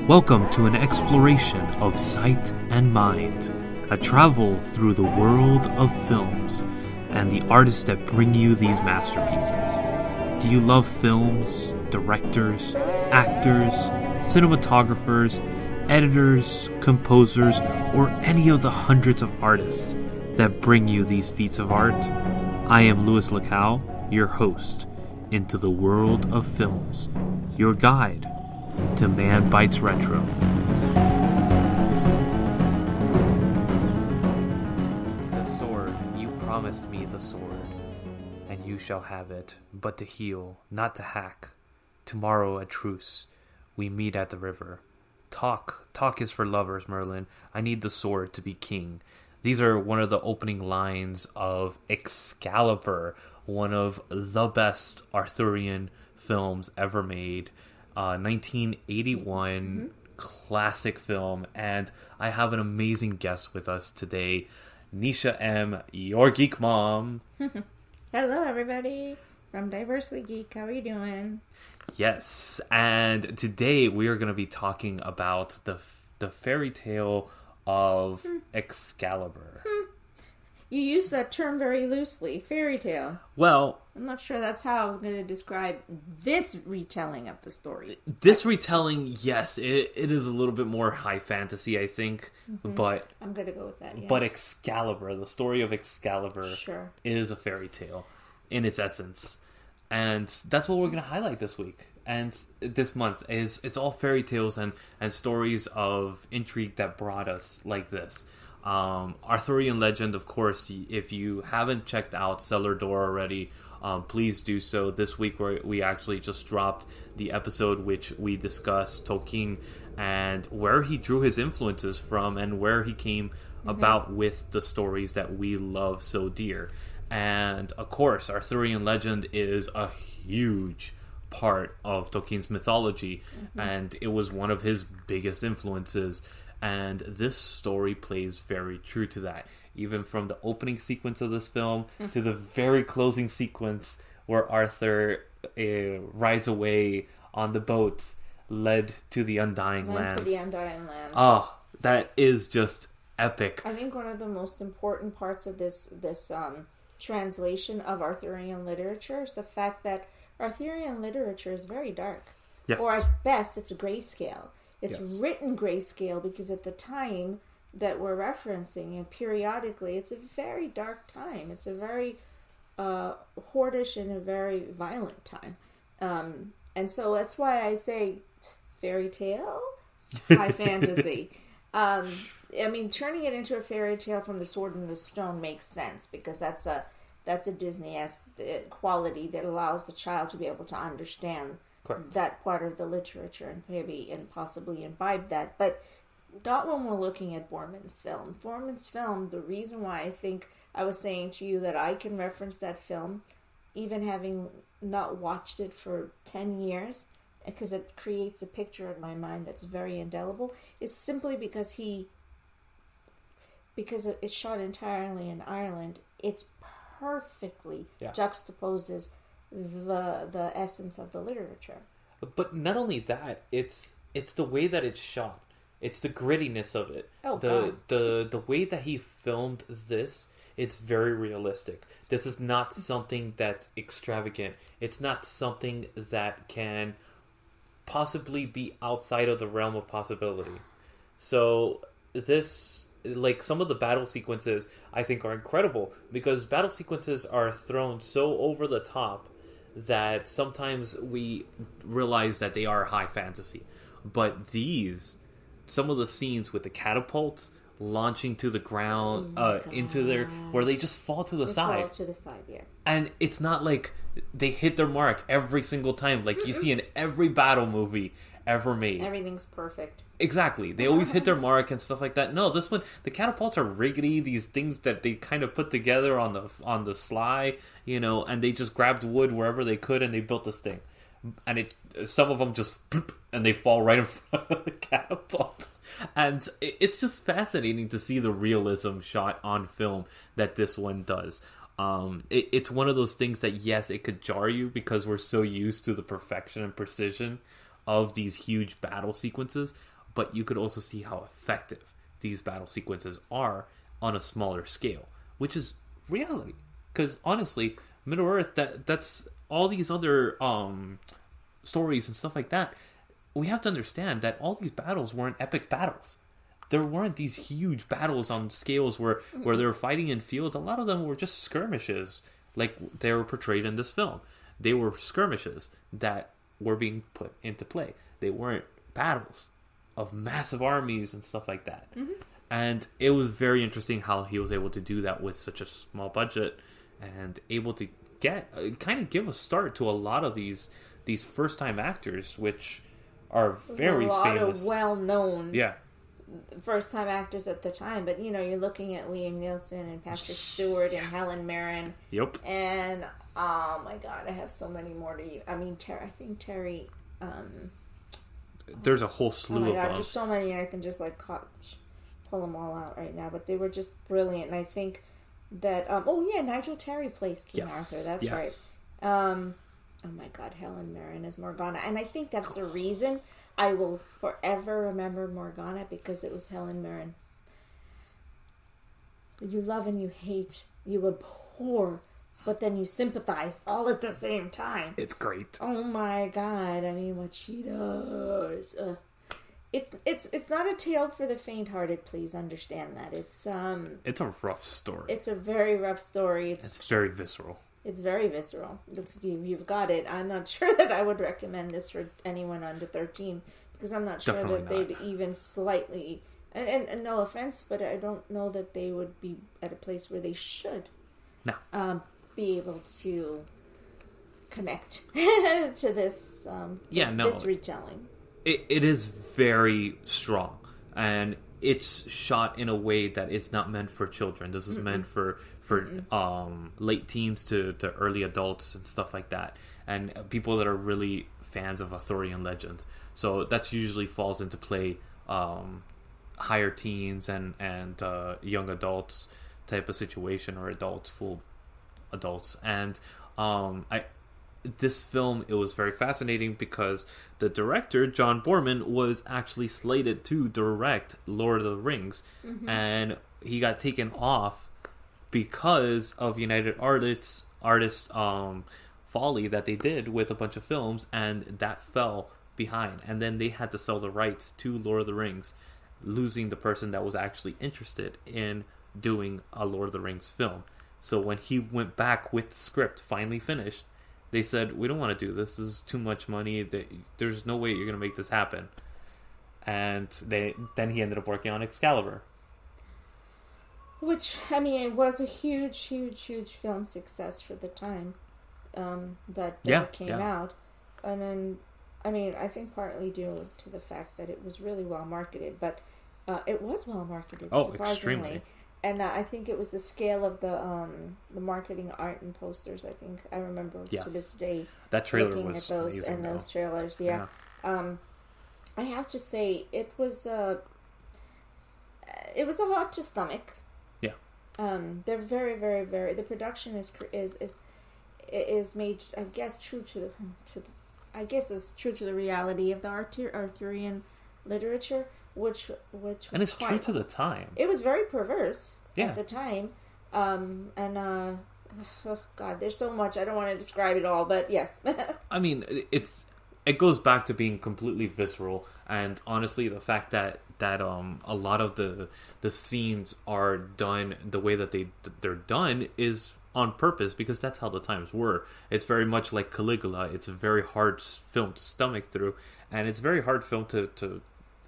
Welcome to an exploration of sight and mind, a travel through the world of films and the artists that bring you these masterpieces. Do you love films, directors, actors, cinematographers, editors, composers, or any of the hundreds of artists that bring you these feats of art? I am Luis Lacau, your host into the world of films, your guide to Manbitesretro. The sword, you promised me the sword, and you shall have it, but to heal, not to hack. Tomorrow a truce, we meet at the river. Talk is for lovers, Merlin. I need the sword to be king. These are one of the opening lines of Excalibur, one of the best Arthurian films ever made. 1981 classic film, and I have an amazing guest with us today, Neisha M, your geek mom. Hello, everybody from Diversely Geek. How are you doing? Yes, and today we are going to be talking about the fairy tale of Excalibur. You use that term very loosely, fairy tale. Well, I'm not sure that's how I'm going to describe this retelling of the story. This retelling, yes, it is a little bit more high fantasy, I think, but I'm going to go with that, yeah. But Excalibur, the story of Excalibur, sure, is a fairy tale in its essence. And that's what we're going to highlight this week. And this month is it's all fairy tales and stories of intrigue that brought us like this. Arturianlegend, of course, if you haven't checked out Cellar Door already, please do so. This week we actually just dropped the episode which we discussed Tolkien and where he drew his influences from and where he came about with the stories that we love so dear. And of course, Arthurian legend is a huge part of Tolkien's mythology, and it was one of his biggest influences. And this story plays very true to that. Even from the opening sequence of this film to the very closing sequence where Arthur rides away on the boat, led to the Undying Lands. Oh, that is just epic. I think one of the most important parts of this translation of Arthurian literature is the fact that Arthurian literature is very dark. Yes. Or at best, it's a grayscale. It's written grayscale because at the time that we're referencing, and periodically, it's a very dark time. It's a very hoardish and a very violent time. And so that's why I say fairy tale, high fantasy. I mean, turning it into a fairy tale from The Sword and the Stone makes sense because that's a Disney-esque quality that allows the child to be able to understand that part of the literature and maybe and possibly imbibe that, but not when we're looking at Boorman's film. Boorman's film, the reason why I think I was saying to you that I can reference that film, even having not watched it for 10 years, because it creates a picture in my mind that's very indelible, is simply because it's shot entirely in Ireland. It's perfectly juxtaposes the essence of the literature. But not only that, it's the way that it's shot. It's the grittiness of it. The way that he filmed this, it's very realistic. This is not something that's extravagant. It's not something that can possibly be outside of the realm of possibility. So this, like, some of the battle sequences I think are incredible because battle sequences are thrown so over the top that sometimes we realize that they are high fantasy. But some of the scenes with the catapults launching to the ground, into their, where they just fall to the side. Fall to the side, yeah. And it's not like they hit their mark every single time, like you see in every battle movie ever made. Everything's perfect. Exactly. They always hit their mark and stuff like that. No, this one, the catapults are rickety, these things that they kind of put together on the sly, and they just grabbed wood wherever they could and they built this thing. And some of them just, and they fall right in front of the catapult. And it's just fascinating to see the realism shot on film that this one does. It's one of those things that, yes, it could jar you because we're so used to the perfection and precision of these huge battle sequences. but you could also see how effective these battle sequences are on a smaller scale, which is reality. Because honestly, Middle Earth, that's all these other stories and stuff like that. We have to understand that all these battles weren't epic battles. There weren't these huge battles on scales where they were fighting in fields. A lot of them were just skirmishes, like they were portrayed in this film. They were skirmishes that were being put into play. They weren't battles of massive armies and stuff like that. And it was very interesting how he was able to do that with such a small budget and able to kind of give a start to a lot of these first-time actors, which are very famous. A lot of well-known first-time actors at the time. But, you're looking at Liamneeson and Patrick Stewart and Helen Mirren. Yep. And, oh my God, I have so many more to you. I mean, I think Terry... There's a whole slew of them. Oh my God, there's so many I can just, pull them all out right now. But they were just brilliant. And I think that... Nigel Terry plays King Arthur. That's right. Oh my God, Helen Mirren is Morgana. And I think that's the reason I will forever remember Morgana, because it was Helen Mirren. You love and you hate, you abhor, but then you sympathize all at the same time. It's great. Oh my God, I mean, what she does. It's not a tale for the faint-hearted, please understand that. It's a rough story. It's a very rough story. It's very visceral. It's very visceral. You've got it. I'm not sure that I would recommend this for anyone under 13, because I'm not sure they'd even slightly... And no offense, but I don't know that they would be at a place where they should be able to connect to this this retelling. It is very strong, and it's shot in a way that it's not meant for children. This is meant for late teens to early adults and stuff like that, and people that are really fans of Arturianlegend. So that's usually falls into play higher teens and young adults type of situation, or full adults. And this film, it was very fascinating because the director, John Boorman, was actually slated to direct Lord of the Rings, and he got taken off because of United Artists folly that they did with a bunch of films, and that fell behind. And then they had to sell the rights to Lord of the Rings, losing the person that was actually interested in doing a Lord of the Rings film. So when he went back with the script finally finished, they said, we don't want to do this. This is too much money. There's no way you're going to make this happen. And then he ended up working on Excalibur. Which, I mean, it was a huge, huge, huge film success for the time that came out. And then, I mean, I think partly due to the fact that it was really well marketed. But it was well marketed, surprisingly. Extremely. And I think it was the scale of the marketing art and posters. I think I remember to this day that trailer looking was at those amazing, and those trailers. Yeah. I have to say it was a lot to stomach. Yeah. They're very, very, very. The production is made, I guess, true to the reality of the Arthurian literature. Which was, and it's true to the time. It was very perverse at the time, oh God, there's so much. I don't want to describe it all, but yes. I mean, it goes back to being completely visceral, and honestly, the fact that a lot of the scenes are done the way that they're done is on purpose, because that's how the times were. It's very much like Caligula. It's a very hard film to stomach through, and it's a very hard film to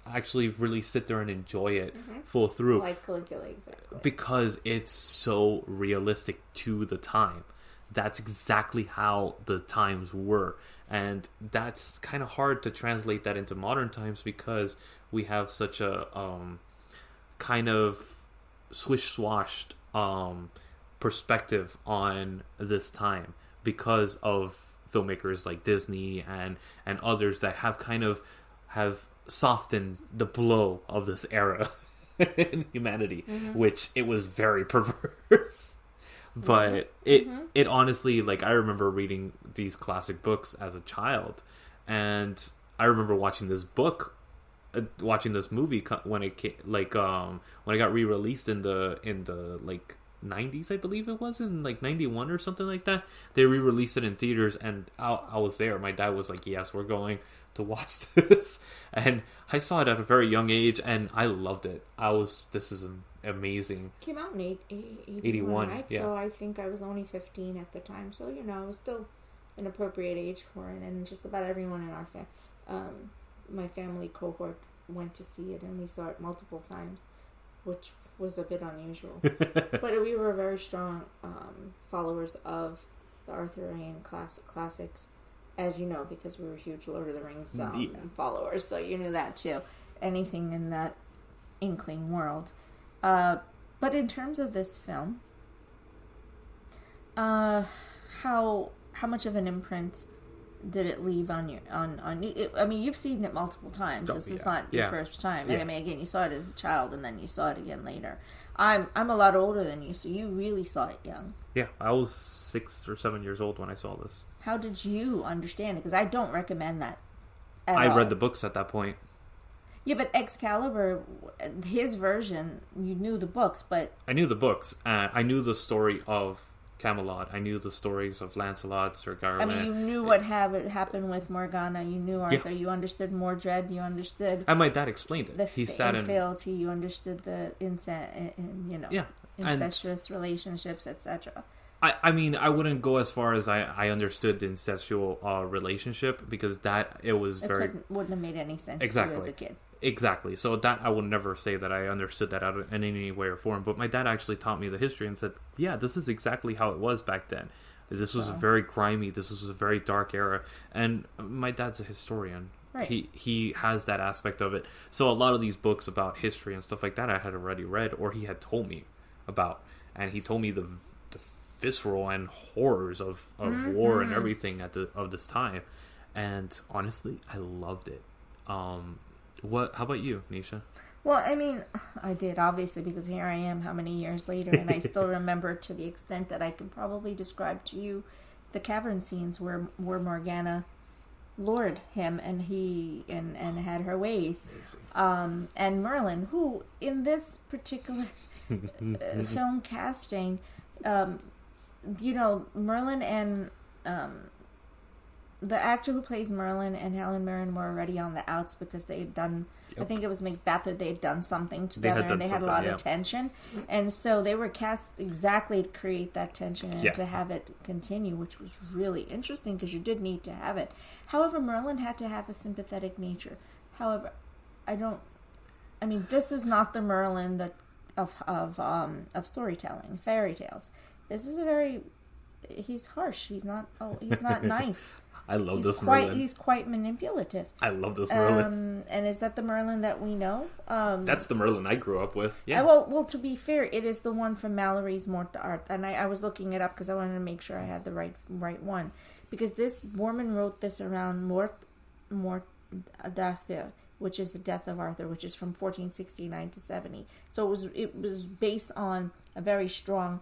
actually really sit there and enjoy it full through. Like Caligula, exactly. Because it's so realistic to the time. That's exactly how the times were. And that's kind of hard to translate that into modern times, because we have such a kind of swish-swashed perspective on this time, because of filmmakers like Disney and others that have soften the blow of this era in humanity, which it was very perverse. But it honestly, like, I remember reading these classic books as a child, and I remember watching this book watching this movie when it came, when it got re-released in the like 90s, I believe it was, in like 91 or something like that. They re-released it in theaters, and I was there. My dad was like, yes, we're going to watch this. And I saw it at a very young age, and I loved it. This is amazing. Came out in 81, right? Yeah. So I think I was only 15 at the time. So, I was still an appropriate age for it. And just about everyone in our my family cohort went to see it, and we saw it multiple times, which was a bit unusual. But we were very strong followers of the Arthurian classics, as you know, because we were huge Lord of the Rings followers, so you knew that too. Anything in that inkling world. But in terms of this film, how much of an imprint did it leave on you? I mean, you've seen it multiple times. This is not your first time. Yeah. I mean, again, you saw it as a child, and then you saw it again later. I'm a lot older than you, so you really saw it young. Yeah, I was 6 or 7 years old when I saw this. How did you understand it? Because I don't recommend that I all. read the books at that point. Yeah, but Excalibur, his version, you knew the books, but... I knew the books. I knew the story of Camelot. I knew the stories of Lancelot, Sir Gawain. I mean, you knew what happened with Morgana. You knew Arthur. Yeah. You understood Mordred. You understood... And my dad explained it. He sat in fealty. You understood the incestuous relationships, etc. I mean, I wouldn't go as far as I understood the incestual relationship, because wouldn't have made any sense to you as a kid. Exactly. So that I would never say that I understood that in any way or form. But my dad actually taught me the history and said, yeah, this is exactly how it was back then. This was very grimy. This was a very dark era. And my dad's a historian. Right. He has that aspect of it. So a lot of these books about history and stuff like that I had already read, or he had told me about. And he told me the visceral and horrors of war and everything of this time. And honestly, I loved it. How about you, Neisha? Well, I mean, I did, obviously, because here I am how many years later, and I still remember, to the extent that I can probably describe to you, the cavern scenes where Morgana lured him and had her ways. And Merlin, who in this particular film casting, Merlin and the actor who plays Merlin and Helen Mirren were already on the outs because they had done, I think it was Macbeth, or they had done something together, and they had a lot of tension. And so they were cast exactly to create that tension and to have it continue, which was really interesting because you did need to have it. However, Merlin had to have a sympathetic nature. However, this is not the Merlin of storytelling, fairy tales. This is he's harsh. He's not nice. I love this Merlin. He's quite manipulative. I love this Merlin. And is that the Merlin that we know? That's the Merlin I grew up with. Yeah. Well, to be fair, it is the one from Mallory's Morte d'Art, and I was looking it up because I wanted to make sure I had the right one, because Boorman wrote this around Morte d'Arthur, which is the death of Arthur, which is from 1469 to 70. So it was based on a very strong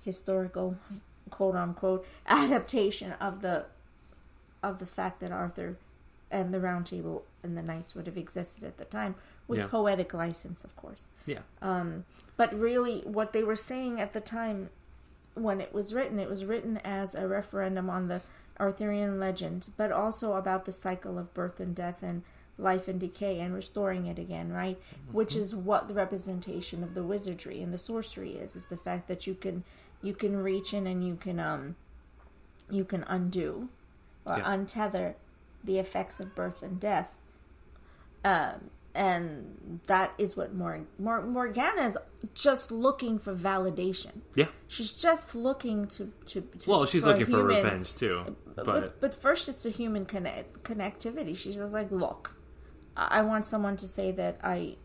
historical, quote unquote, adaptation of the fact that Arthur and the Round Table and the Knights would have existed at the time, with poetic license, of course. Yeah. But really, what they were saying at the time when it was written as a referendum on the Arturian legend, but also about the cycle of birth and death and life and decay and restoring it again, right? Mm-hmm. Which is what the representation of the wizardry and the sorcery is the fact that you can reach in and you can undo or untether the effects of birth and death. And that is what Morgana is just looking for validation. Yeah. She's just looking to well, she's looking for revenge too. But first it's a human connectivity. She's just like, look, I want someone to say that I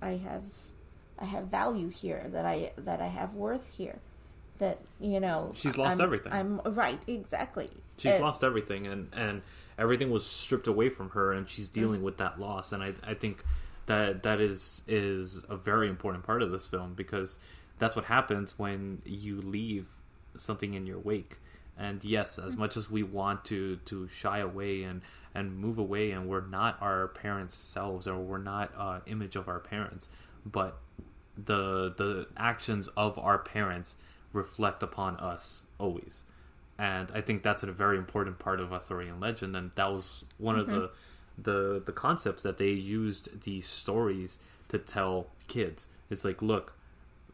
have value here, that I have worth here. That, she's lost everything. I'm right, exactly. She's lost everything, and everything was stripped away from her, and she's dealing with that loss. And I think that is a very important part of this film, because that's what happens when you leave something in your wake. And yes, as much as we want to shy away and and move away, and we're not our parents' selves, or we're not image of our parents, but the actions of our parents reflect upon us always. And I think that's a very important part of Arturianlegend, and that was one of the concepts that they used these stories to tell kids. It's like, look,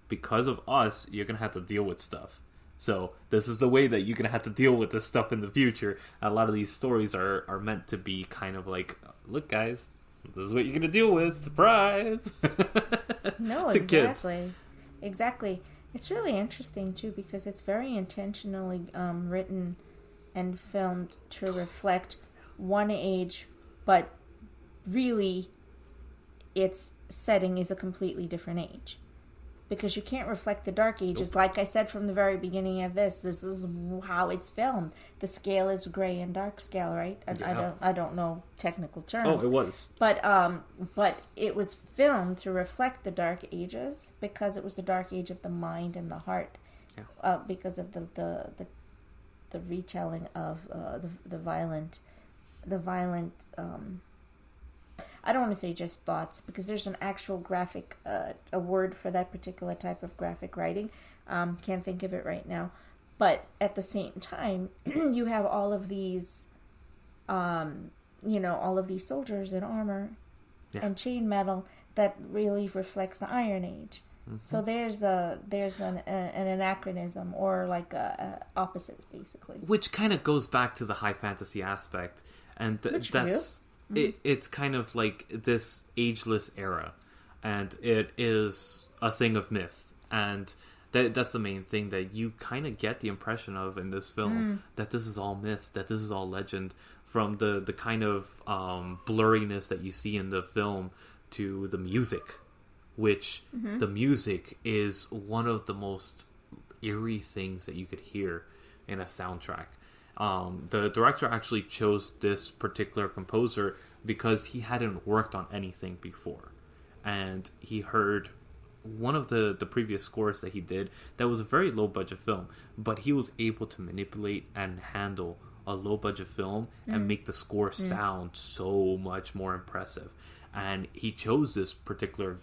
because of us, you're going to have to deal with stuff. So this is the way that you're going to have to deal with this stuff in the future. A lot of these stories are meant to be kind of like, look, guys, this is what you're going to deal with. Surprise! No, exactly. Exactly. It's really interesting, too, because it's very intentionally written and filmed to reflect one age, but really its setting is a completely different age. Because you can't reflect the Dark Ages. Like I said from the very beginning of this is how it's filmed. The scale is gray and dark scale, right? I don't know technical terms. Oh, it was. But it was filmed to reflect the Dark Ages because it was the Dark Age of the mind and the heart. Yeah. Because of the retelling of the violent. I don't want to say just thoughts, because there's an actual graphic, a word for that particular type of graphic writing. Can't think of it right now. But at the same time, you have all of these, all of these soldiers in armor and chainmetal that really reflects the Iron Age. Mm-hmm. So there's an anachronism, or like opposites, basically. Which kind of goes back to the high fantasy aspect, and that's... It's kind of like this ageless era, and it is a thing of myth, and that's the main thing that you kind of get the impression of in this film, that this is all myth, that this is all legend, from the kind of blurriness that you see in the film to the music, which the music is one of the most eerie things that you could hear in a soundtrack. The director actually chose this particular composer because he hadn't worked on anything before, and he heard one of the previous scores that he did that was a very low budget film, but he was able to manipulate and handle a low budget film and make the score sound so much more impressive. And he chose this particular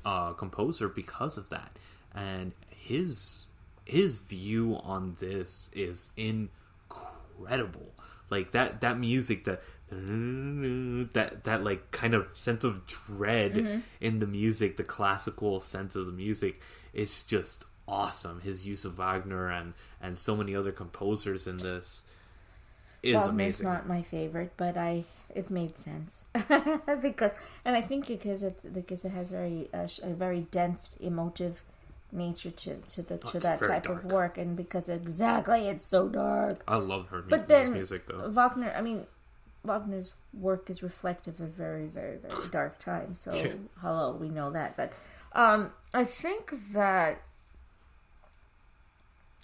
composer because of that, and his view on this is incredible. Like that music, that like kind of sense of dread in the music, the classical sense of the music, is just awesome. His use of Wagner and so many other composers in this is Wagner's amazing. Not my favorite, but it made sense and I think because it has a very dense emotive nature to that type dark. Of work, and because it's so dark. I love her music though. Wagner's work is reflective of very, very, very dark times. So hello, we know that. But I think that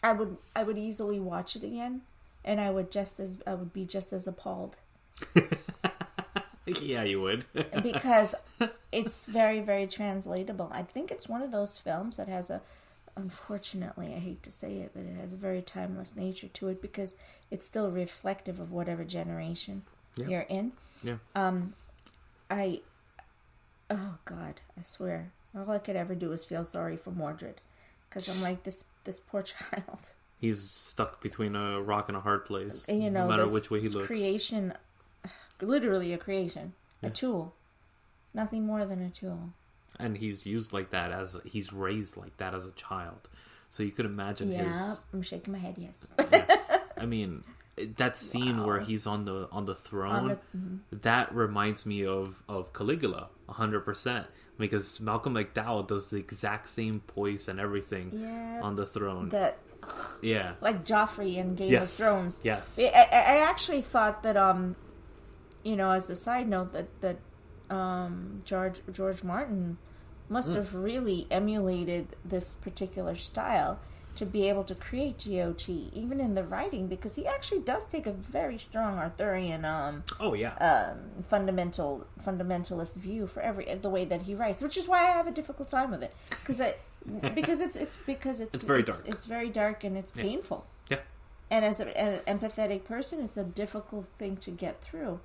I would easily watch it again, and I would be just as appalled. Yeah, you would. Because it's very, very translatable. I think it's one of those films that has unfortunately, I hate to say it, but it has a very timeless nature to it, because it's still reflective of whatever generation you're in. Yeah. Oh God, I swear, all I could ever do is feel sorry for Mordred, because I'm like, this poor child. He's stuck between a rock and a hard place. You know, no matter which way he looks. Creation, literally a creation, a tool, nothing more than a tool. And he's used like that he's raised like that as a child. So you could imagine his... Yeah, I'm shaking my head, yes. I mean, that scene where he's on the throne, that reminds me of Caligula, 100%. Because Malcolm McDowell does the exact same voice and everything on the throne. Like Joffrey in Game of Thrones. Yes. I actually thought that, as a side note, that George Martin must have really emulated this particular style to be able to create GOT, even in the writing, because he actually does take a very strong Arthurian fundamentalist view for the way that he writes, which is why I have a difficult time with it, because it's very dark. It's very dark and it's painful. Yeah. And as an empathetic person, it's a difficult thing to get through.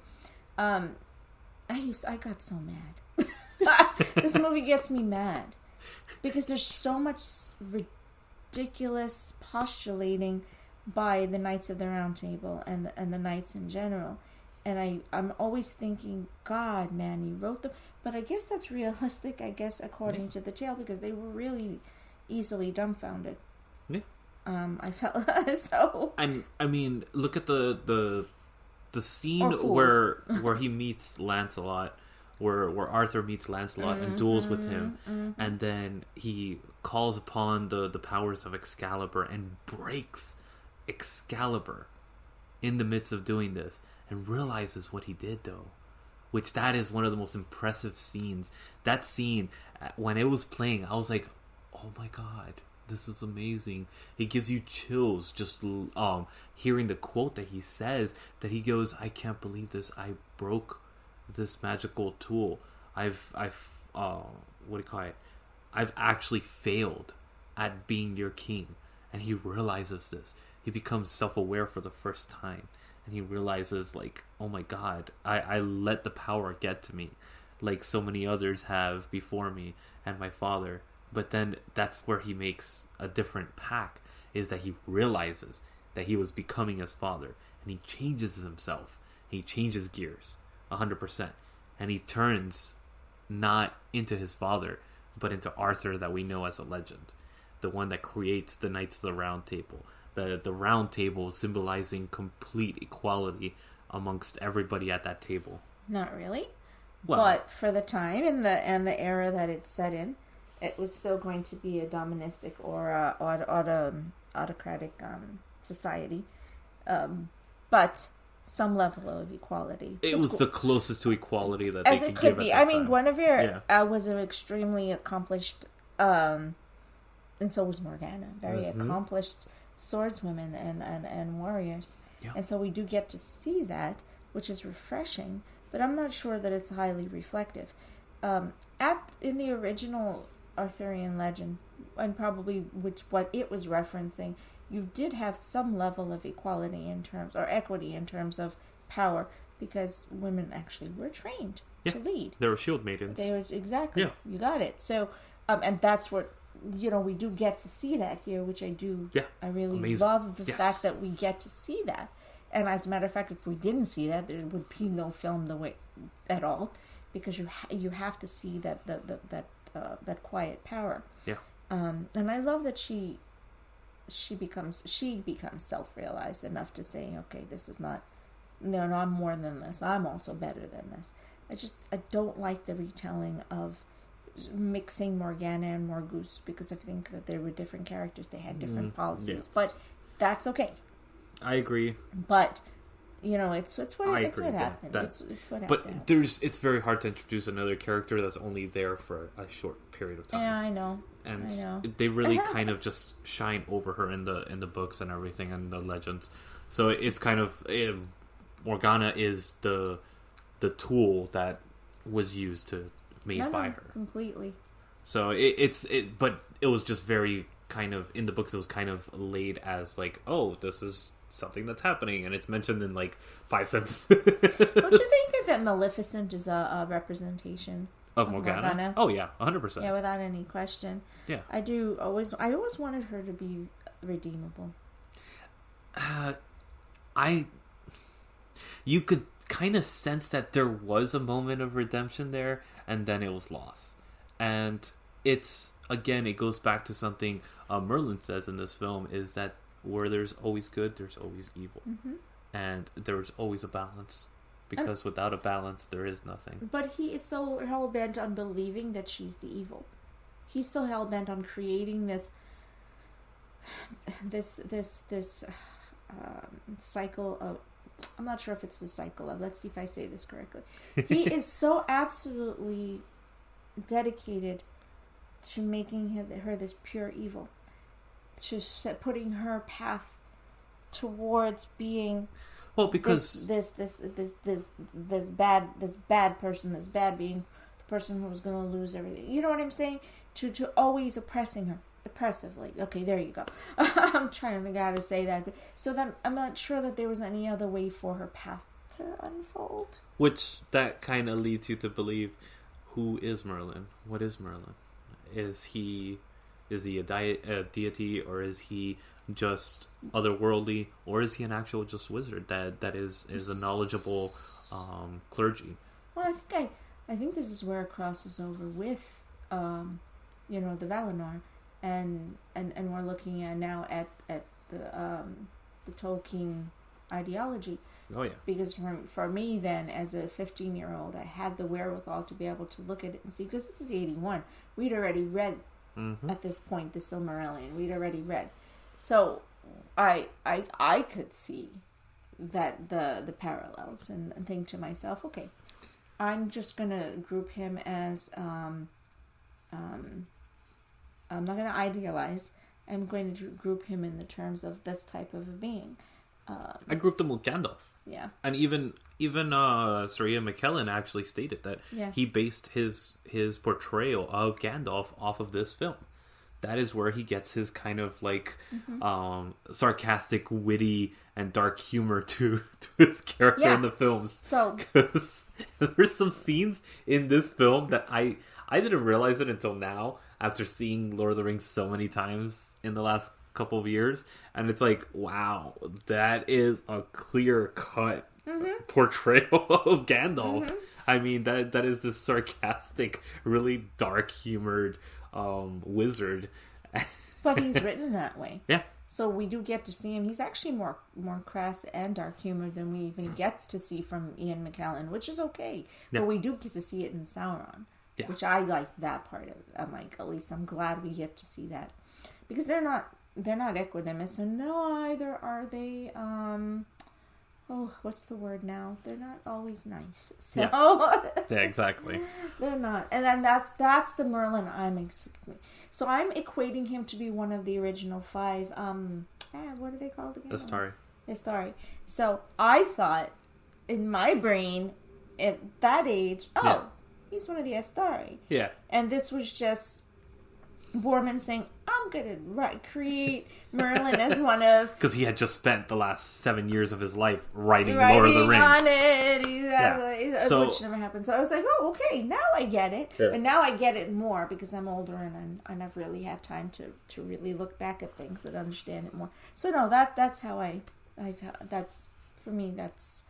I got so mad. This movie gets me mad because there's so much ridiculous postulating by the Knights of the Round Table and the Knights in general. And I'm always thinking, God, man, you wrote them. But I guess that's realistic, according to the tale, because they were really easily dumbfounded. Yeah. I felt so. And I mean, look at the scene where he meets Lancelot, where Arthur meets Lancelot and duels with him, and then he calls upon the powers of Excalibur and breaks Excalibur in the midst of doing this, and realizes what he did, though. Which, that is one of the most impressive scenes. That scene, when it was playing, I was like, oh my God, this is amazing. It gives you chills just hearing the quote that he says, that he goes, I can't believe this. I broke this magical tool. I've what do you call it? I've actually failed at being your king. And he realizes this. He becomes self-aware for the first time. And he realizes, like, oh my God, I let the power get to me, like so many others have before me and my father. But then that's where he makes a different pact, is that he realizes that he was becoming his father, and he changes himself. He changes gears 100%, and he turns not into his father, but into Arthur that we know as a legend, the one that creates the Knights of the Round Table. The Round Table symbolizing complete equality amongst everybody at that table. Not really. Well, but for the time and the era that it's set in, it was still going to be a doministic or autocratic society. But some level of equality. It was the closest to equality that they could could give be. at that I mean, time. Guinevere was an extremely accomplished, and so was Morgana, very accomplished swordswomen and warriors. Yeah. And so we do get to see that, which is refreshing, but I'm not sure that it's highly reflective. In the original Arthurian legend, and probably what it was referencing, you did have some level of equality in terms, or equity in terms of power, because women actually were trained to lead. They were shield maidens. Exactly. Yeah. You got it. So, and that's what, we do get to see that here, which I do. Yeah. I really love the fact that we get to see that. And as a matter of fact, if we didn't see that, there would be no film at all, because you have to see that quiet power. Yeah. And I love that she becomes self-realized enough to say, okay, this is not, no, I'm more than this. I'm also better than this. I don't like the retelling of mixing Morgana and Morgause, because I think that they were different characters. They had different policies, yes. But that's okay. I agree. But it's what happened. It's what happened. But it's very hard to introduce another character that's only there for a short period of time. Yeah, I know. And they really kind of just shine over her in the books and everything and the legends. So it's kind of Morgana is the tool that was used to made by her completely. So but it was just very kind of in the books. It was kind of laid as like, oh, this is something that's happening, and it's mentioned in like 5 sentences. Don't you think that Maleficent is a representation of Morgana? Oh yeah, 100%. Yeah, without any question. Yeah, I always wanted her to be redeemable. You could kind of sense that there was a moment of redemption there, and then it was lost. And it goes back to something Merlin says in this film, is that where there's always good, there's always evil. Mm-hmm. And there's always a balance. Because without a balance, there is nothing. But he is so hell-bent on believing that she's the evil. He's so hell-bent on creating this cycle of... I'm not sure if it's a cycle of... Let's see if I say this correctly. He is so absolutely dedicated to making her this pure evil. To putting her path towards being... Well, because this bad person, this bad being, the person who's going to lose everything. You know what I'm saying? To always oppressing her, oppressively. Okay, there you go. I'm trying to think how to say that. So then I'm not sure that there was any other way for her path to to unfold. Which that kind of leads you to believe, who is Merlin? What is Merlin? Is he a deity, or is he just otherworldly, or is he an actual just wizard that is a knowledgeable clergy? Well, I think this is where it crosses over with the Valinor, and we're looking at now at the Tolkien ideology. Oh yeah. Because for me then, as a 15-year-old, I had the wherewithal to be able to look at it and see, because this is 81. We'd already read at this point the Silmarillion. We'd already read. So I could see that the parallels and think to myself, okay, I'm just going to group him as I'm not going to idealize. I'm going to group him in the terms of this type of a being. I grouped him with Gandalf. Yeah. And even Sir Ian McKellen actually stated that he based his portrayal of Gandalf off of this film. That is where he gets his kind of like sarcastic, witty, and dark humor to his character in the films. So, because there's some scenes in this film that I didn't realize it until now, after seeing Lord of the Rings so many times in the last couple of years, and it's like, wow, that is a clear cut portrayal of Gandalf. I mean, that is this sarcastic, really dark humored wizard. But he's written that way. Yeah. So we do get to see him. He's actually more crass and dark humored than we even get to see from Ian McKellen, which is okay. Yeah. But we do get to see it in Sauron, which I like that part of it. I'm like, at least I'm glad we get to see that, because they're not equanimous, and no, either are they. What's the word now? They're not always nice. So yeah, exactly. They're not, and then that's the Merlin So I'm equating him to be one of the original 5. What are they called again? Istari. So I thought, in my brain, at that age, he's one of the Istari. Yeah. And this was just Boorman saying, I'm going to create Merlin as one of... Because he had just spent the last 7 years of his life writing Lord of the Rings. On it, exactly. Yeah. Which never happened. So I was like, oh, okay, now I get it. Yeah. And now I get it more because I'm older and I never really had time to really look back at things and understand it more. So no, that's how that's, for me, that's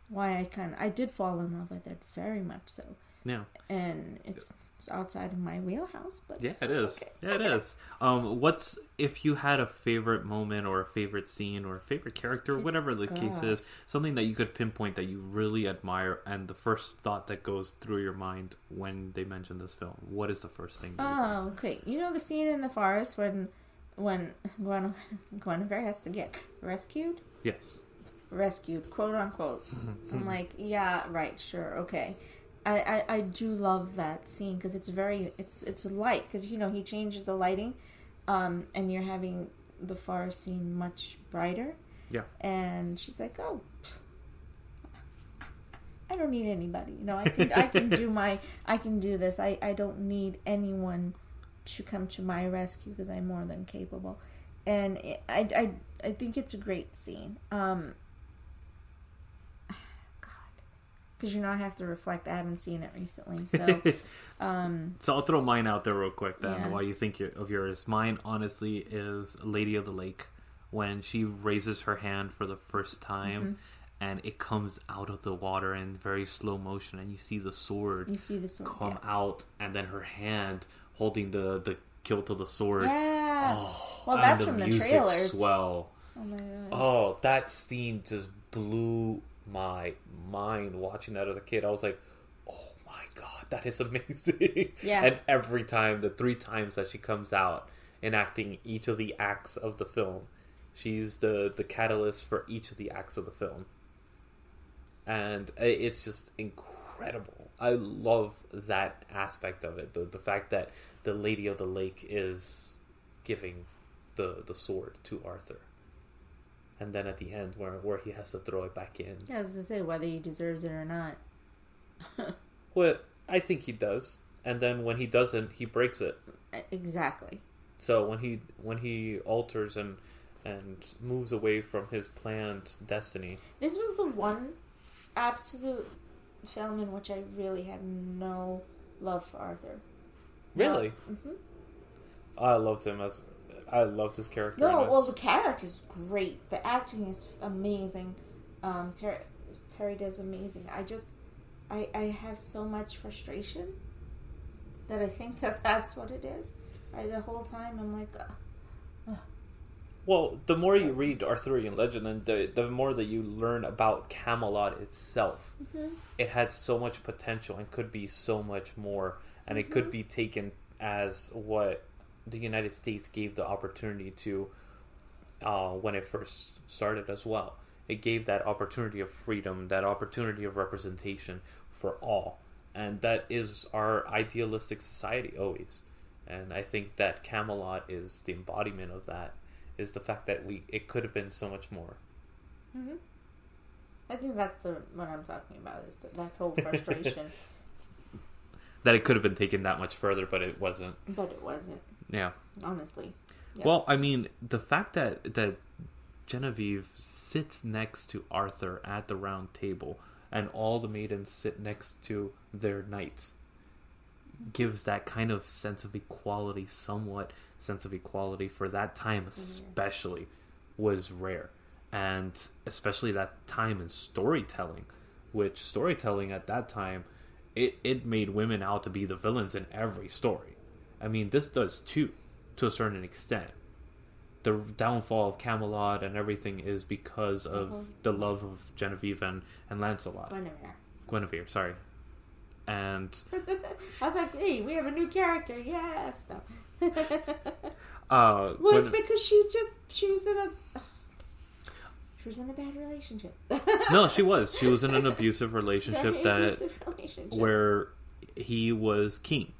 why I did fall in love with it, very much so. Yeah. And it's outside of my wheelhouse, but yeah, it is. Okay. Yeah, it is. What's, if you had a favorite moment or a favorite scene or a favorite character, whatever the case is, something that you could pinpoint that you really admire, and the first thought that goes through your mind when they mention this film, what is the first thing? Okay. You know the scene in the forest when Guinevere has to get rescued? Yes. Rescued, quote unquote. I'm like, yeah, right, sure, okay. I do love that scene because it's light, because he changes the lighting, and you're having the forest scene much brighter. Yeah. And she's like, oh, I don't need anybody. I can do this. I don't need anyone to come to my rescue because I'm more than capable. And I think it's a great scene. Because I have to reflect. I haven't seen it recently, so. So I'll throw mine out there real quick then. While you think of yours, mine honestly is Lady of the Lake, when she raises her hand for the first time, and it comes out of the water in very slow motion, and you see the sword. Come out, and then her hand holding the kilt of the sword. Yeah. Oh, well, that's from the trailers. Swell. Oh my god. Oh, that scene just blew my mind watching that as a kid. I was like, oh my god, that is amazing. Yeah. And every time, the 3 times that she comes out enacting each of the acts of the film, she's the catalyst for each of the acts of the film, and it's just incredible. I love that aspect of it, the fact that the Lady of the Lake is giving the sword to Arthur. And then at the end, where he has to throw it back in. Yeah, I was going to say, whether he deserves it or not. Well, I think he does. And then when he doesn't, he breaks it. Exactly. So when he alters and moves away from his planned destiny. This was the one absolute film in which I really had no love for Arthur. Really? Mm-hmm. I loved his character. No, well, the character's great. The acting is amazing. Terry does amazing. I have so much frustration that I think that's what it is. The whole time I'm like... Well, the more you read Arthurian legend, and the more that you learn about Camelot itself, it had so much potential and could be so much more, and it could be taken as what the United States gave the opportunity to when it first started as well. It gave that opportunity of freedom, that opportunity of representation for all, and that is our idealistic society always. And I think that Camelot is the embodiment of that. Is the fact that it could have been so much more. Mm-hmm. I think that's what I'm talking about, is that whole frustration. That it could have been taken that much further, but it wasn't. Yeah. Honestly. Yeah. Well, I mean, the fact that Genevieve sits next to Arthur at the round table, and all the maidens sit next to their knights, gives that kind of sense of equality, for that time especially, was rare. And especially that time in storytelling, which storytelling at that time, it made women out to be the villains in every story. I mean, this does too, to a certain extent. The downfall of Camelot and everything is because of the love of Genevieve and Lancelot. Guinevere, sorry. And I was like, hey, we have a new character, yes. No. Well, it's because she was in a bad relationship. No, she was in an abusive relationship where he was king,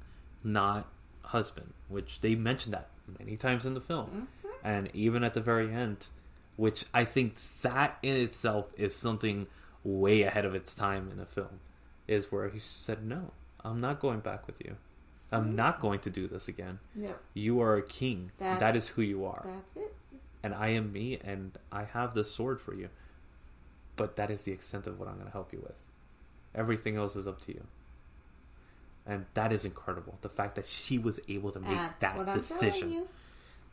not husband, which they mentioned that many times in the film. And even at the very end, which I think that in itself is something way ahead of its time in the film, is where he said, no, I'm not going back with you. I'm not going to do this again. Yeah. You are a king. That is who you are. That's it. And I am me, and I have this sword for you. But that is the extent of what I'm going to help you with. Everything else is up to you. And that is incredible. The fact that she was able to make that decision.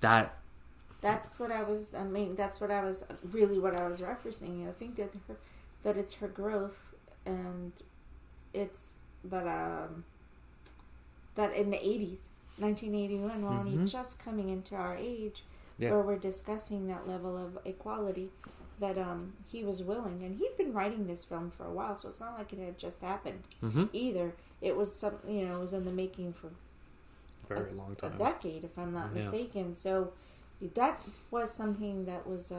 That's what I was referencing. I think that it's her growth, and it's that in the 80s, 1981, we're only just coming into our age, where we're discussing that level of equality, that he was willing, and he'd been writing this film for a while, so it's not like it had just happened either. It was it was in the making for a very long time, a decade, if I'm not mistaken. So that was something that was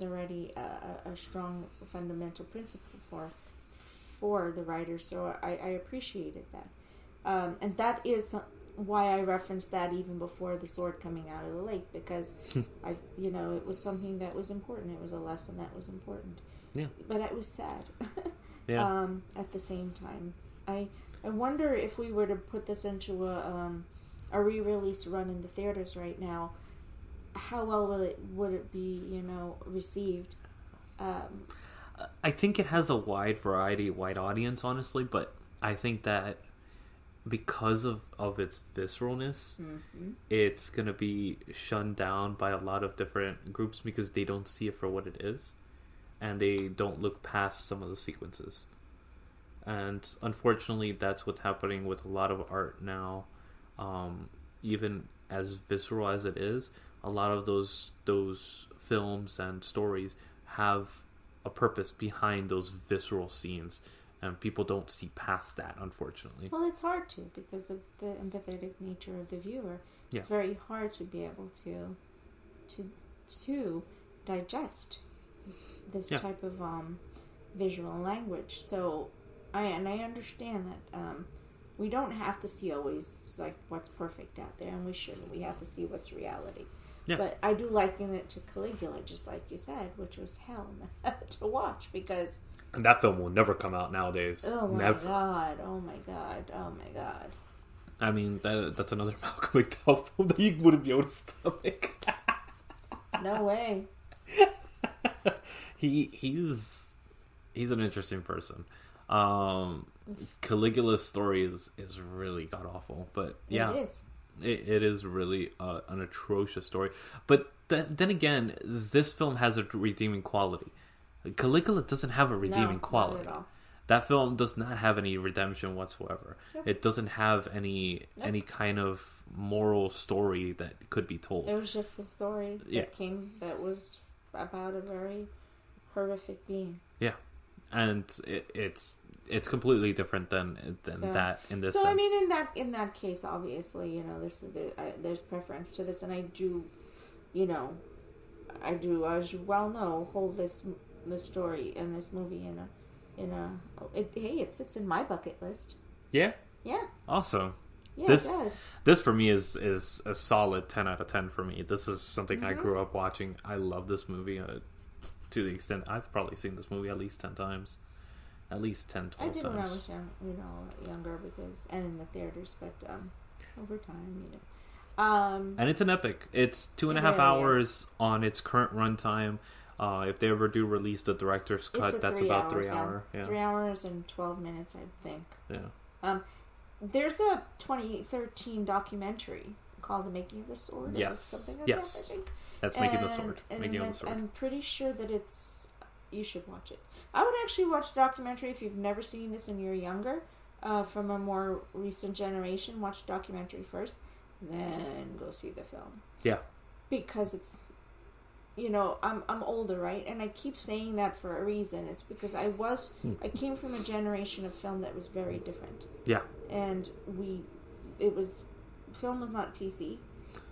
already a strong fundamental principle for the writer. So I appreciated that. And that is why I referenced that even before the sword coming out of the lake, because it was something that was important. It was a lesson that was important. Yeah. But it was sad. Yeah. At the same time, I wonder if we were to put this into a re-release run in the theaters right now, how well would it be received? I think it has a wide audience, honestly, but I think that because of its visceralness, it's going to be shunned down by a lot of different groups because they don't see it for what it is, and they don't look past some of the sequences. And unfortunately, that's what's happening with a lot of art now. Even as visceral as it is, a lot of those films and stories have a purpose behind those visceral scenes. And people don't see past that, unfortunately. Well, it's hard to, because of the empathetic nature of the viewer. Yeah. It's very hard to be able to digest this type of visual language. So, I understand that we don't have to see always like what's perfect out there, and we shouldn't. We have to see what's reality. Yeah. But I do liken it to Caligula, just like you said, which was hell to watch, because... And that film will never come out nowadays. Oh my god! Oh my god! Oh my god! I mean, that's another Malcolm McDowell film that you wouldn't be able to stomach. No way. He's he's an interesting person. Caligula's story is really god awful, but yeah, it is really an atrocious story. But then again, this film has a redeeming quality. Caligula doesn't have a redeeming quality. Not at all. That film does not have any redemption whatsoever. Yep. It doesn't have any kind of moral story that could be told. It was just a story that was about a very horrific being. Yeah, and it's completely different than that in this sense. I mean, in that case, obviously, there's preference to this, and I do, as you well know, hold the story in this movie it sits in my bucket list. Yeah. Yeah. Awesome. Yeah, it does. This for me is a solid 10 out of 10 for me. This is something I grew up watching. I love this movie to the extent I've probably seen this movie at least 10 times. At least 10, 12 times. I did when I was younger and in the theaters, but over time, And it's an epic. It's 2.5 hours on its current runtime. If they ever do release the director's cut, that's about 3 hours. Yeah. 3 hours and 12 minutes, I think. Yeah. There's a 2013 documentary called "The Making of the Sword." Yes. Something like that, I think. That's Making the Sword. Making of the Sword. I'm pretty sure that you should watch it. I would actually watch the documentary if you've never seen this and you're younger, from a more recent generation. Watch the documentary first, then go see the film. Yeah. Because it's, I'm older, right? And I keep saying that for a reason. It's because I came from a generation of film that was very different. Yeah. And film was not PC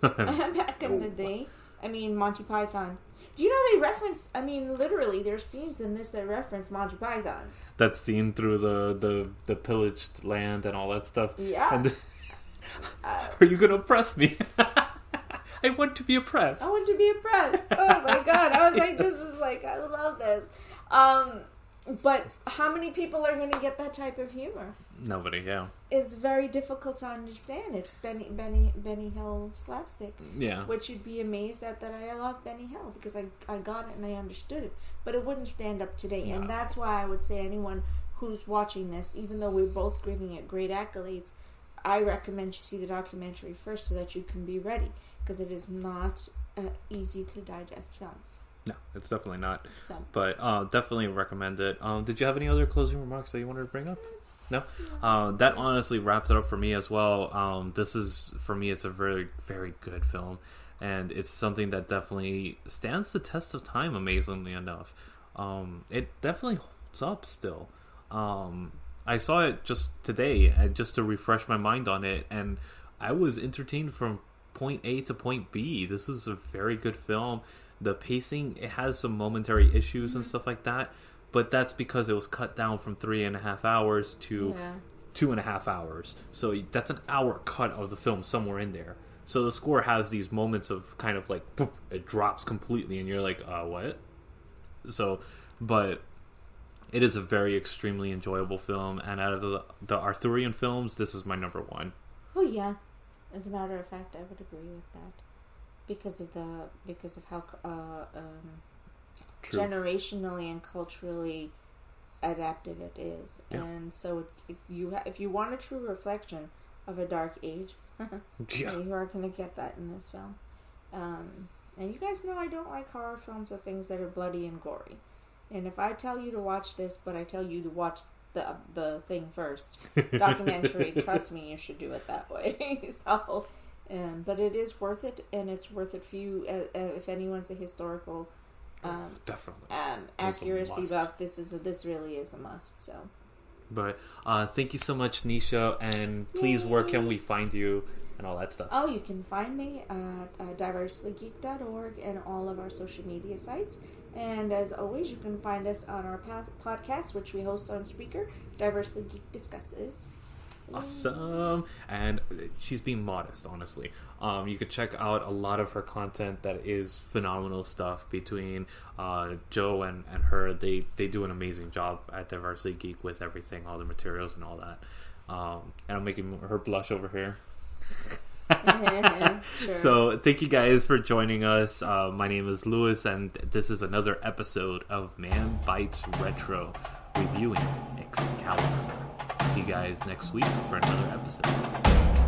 back in the day. I mean, Monty Python. They reference, literally, there's scenes in this that reference Monty Python. That scene through the pillaged land and all that stuff. Yeah. And are you going to oppress me? I want to be oppressed. Oh my god. I was like, I love this. But how many people are going to get that type of humor? Nobody, yeah. It's very difficult to understand. It's Benny Hill slapstick. Yeah. Which you'd be amazed at that I love Benny Hill because I got it and I understood it. But it wouldn't stand up today. No. And that's why I would say anyone who's watching this, even though we're both giving it great accolades, I recommend you see the documentary first so that you can be ready. Because it is not easy to digest film. No, it's definitely not. So. But definitely recommend it. Did you have any other closing remarks that you wanted to bring up? No? That honestly wraps it up for me as well. This is, for me, it's a very, very good film. And it's something that definitely stands the test of time, amazingly enough. It definitely holds up still. I saw it just today, just to refresh my mind on it. And I was entertained from point A to point B. This is a very good film. The pacing, it has some momentary issues and stuff like that, but that's because it was cut down from 3.5 hours to 2.5 hours. So that's an hour cut of the film somewhere in there. So the score has these moments of kind of like, poof, it drops completely and you're like, what? So, but it is a very extremely enjoyable film, and out of the Arthurian films, this is my number one. Oh yeah. As a matter of fact, I would agree with that because of how generationally and culturally adaptive it is, and so if you want a true reflection of a dark age, you are going to get that in this film. And you guys know I don't like horror films or things that are bloody and gory. And if I tell you to watch this, but I tell you to watch the thing first, documentary, trust me, you should do it that way. So, but it is worth it, and it's worth it for you if anyone's a historical definitely accuracy buff. This really is a must. So, but thank you so much, Neisha, and please, where can we find you and all that stuff? Oh, you can find me at diverselygeek.org and all of our social media sites. And as always, you can find us on our podcast, which we host on Spreaker, Diversely Geek Discusses. Awesome. And she's being modest, honestly. You could check out a lot of her content that is phenomenal stuff between Joe and her. They do an amazing job at Diversely Geek with everything, all the materials and all that. And I'm making her blush over here. Sure. So thank you guys for joining us. My name is Luis, and this is another episode of Man Bites Retro. reviewing Excalibur. See you guys next week for another episode.